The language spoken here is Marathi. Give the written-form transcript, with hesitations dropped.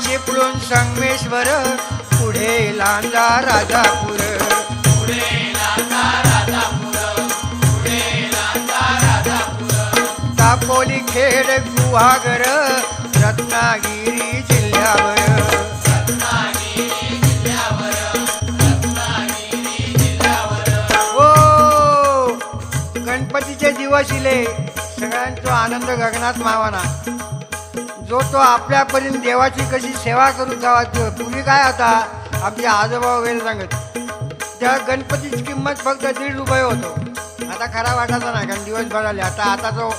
चिपळूण संगमेश्वर पुढे लांजा राजापूर दापोली खेड गुहागर रत्नागिरी जिल्ह्यावर ओ गणपतीचे दिवस इले सगळ्यांचा आनंद गगनात मावाना जो तो आपल्यापर्यंत देवाची कशी सेवा करू जावा पूर्वी काय होता आमचे आजोबा वगैरे सांगत त्या गणपतीची किंमत फक्त ₹1.5 होतो आता खरा वाटायचा नाही कारण दिवस भराले आता जो